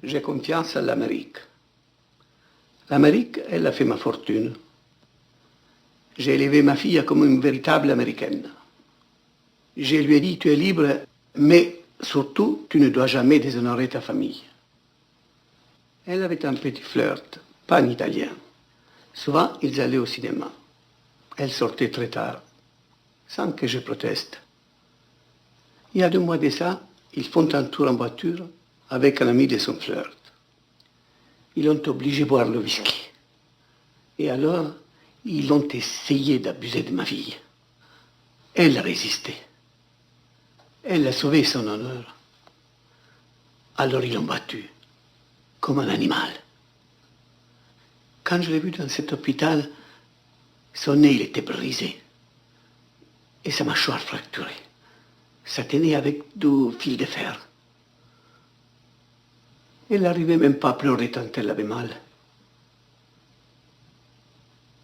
J'ai confiance à l'Amérique. L'Amérique, elle a fait ma fortune. J'ai élevé ma fille comme une véritable américaine. Je lui ai dit, tu es libre, mais surtout, tu ne dois jamais déshonorer ta famille. Elle avait un petit flirt, pas un italien. Souvent, ils allaient au cinéma. Elle sortait très tard, sans que je proteste. Il y a 2 mois de ça, ils font un tour en voiture avec un ami de son flirt. Ils l'ont obligé à boire le whisky. Et alors, ils ont essayé d'abuser de ma fille. Elle a résisté. Elle a sauvé son honneur. Alors ils l'ont battue, comme un animal. Quand je l'ai vu dans cet hôpital, son nez, il était brisé. Et sa mâchoire fracturée. Ça tenait avec 2 fils de fer. Elle n'arrivait même pas à pleurer tant elle avait mal.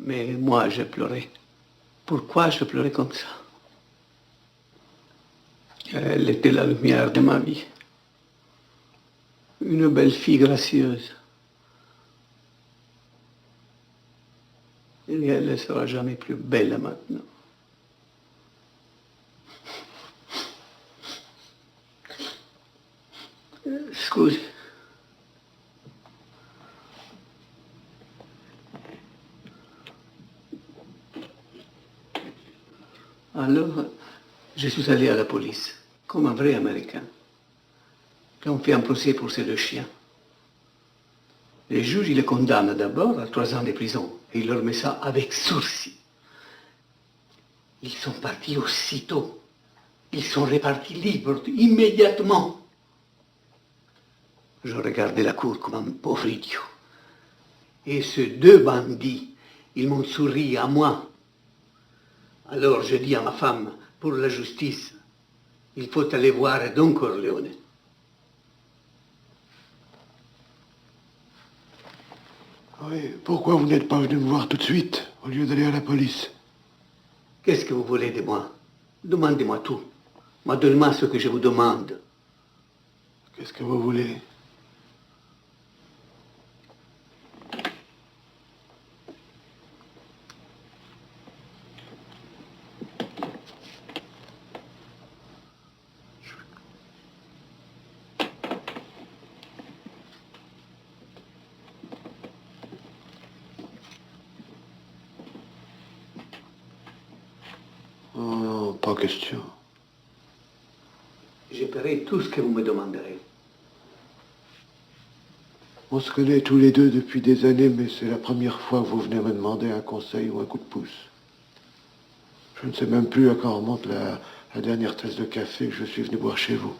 Mais moi, j'ai pleuré. Pourquoi je pleurais comme ça? Elle était la lumière de ma vie. Une belle fille gracieuse. Et elle ne sera jamais plus belle maintenant. Scusi. Alors, je suis allé à la police, comme un vrai Américain. Ils ont fait un procès pour ces 2 chiens. Les juges, ils les condamnent d'abord à 3 ans de prison. Et ils leur mettent ça avec sursis. Ils sont partis aussitôt. Ils sont repartis libres, immédiatement. Je regardais la cour comme un pauvre idiot. Et ces 2 bandits, ils m'ont souri à moi. Alors je dis à ma femme, pour la justice, il faut aller voir Don Corleone. Oui, pourquoi vous n'êtes pas venu me voir tout de suite, au lieu d'aller à la police? Qu'est-ce que vous voulez de moi? Demandez-moi tout. Moi, donnez-moi ce que je vous demande. Qu'est-ce que vous voulez? Oh non, pas question. Je paierai tout ce que vous me demanderez. On se connaît tous les 2 depuis des années, mais c'est la première fois que vous venez me demander un conseil ou un coup de pouce. Je ne sais même plus à quand remonte la dernière tasse de café que je suis venu boire chez vous.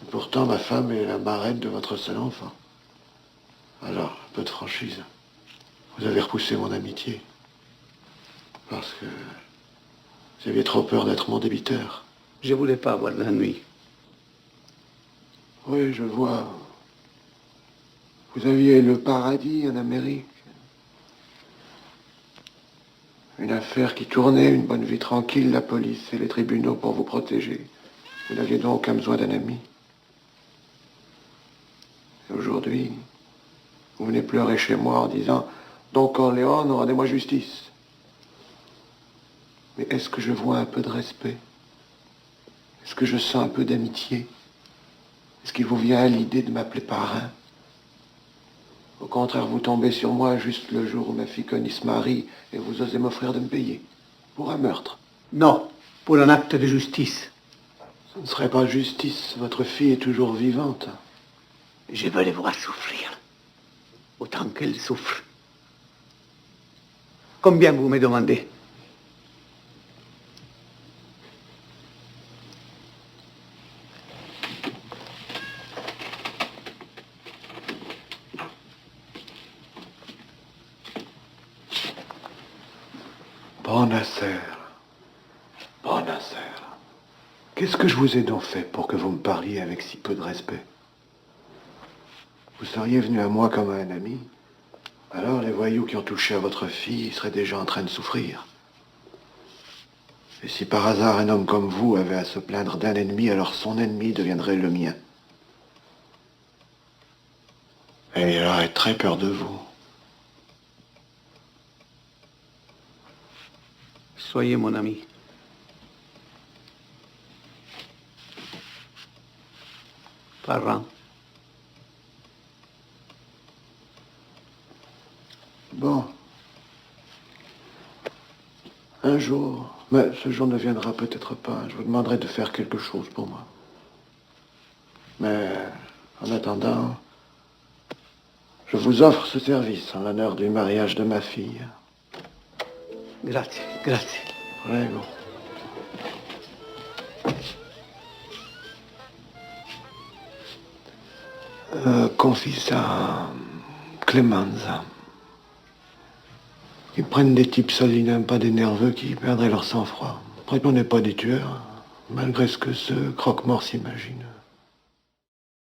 Et pourtant, ma femme est la marraine de votre seul enfant. Alors, un peu de franchise. Vous avez repoussé mon amitié. Parce que vous aviez trop peur d'être mon débiteur. Je ne voulais pas avoir l'ennui. Oui, je vois. Vous aviez le paradis en Amérique. Une affaire qui tournait, une bonne vie tranquille, la police et les tribunaux pour vous protéger. Vous n'aviez donc aucun besoin d'un ami. Et aujourd'hui, vous venez pleurer chez moi en disant « Don Corleone, rendez-moi justice ». Mais est-ce que je vois un peu de respect? Est-ce que je sens un peu d'amitié? Est-ce qu'il vous vient à l'idée de m'appeler parrain? Au contraire, vous tombez sur moi juste le jour où ma fille Connie se marie et vous osez m'offrir de me payer. Pour un meurtre. Non, pour un acte de justice. Ce ne serait pas justice. Votre fille est toujours vivante. Je veux les voir souffrir. Autant qu'elle souffre. Combien vous me demandez? Bonne affaire. Bonne affaire. Qu'est-ce que je vous ai donc fait pour que vous me parliez avec si peu de respect? Vous seriez venu à moi comme à un ami, alors les voyous qui ont touché à votre fille seraient déjà en train de souffrir. Et si par hasard un homme comme vous avait à se plaindre d'un ennemi, alors son ennemi deviendrait le mien. Et il aurait très peur de vous. Soyez mon ami. Parent. Bon. Un jour, mais ce jour ne viendra peut-être pas, je vous demanderai de faire quelque chose pour moi. Mais en attendant, je vous offre ce service en l'honneur du mariage de ma fille. Grazie, grazie. Prego. Confisa Clemenza. Ils prennent des types solinaires, pas des nerveux qui perdraient leur sang-froid. Après, on n'est pas des tueurs, malgré ce que ce croque-mort s'imagine.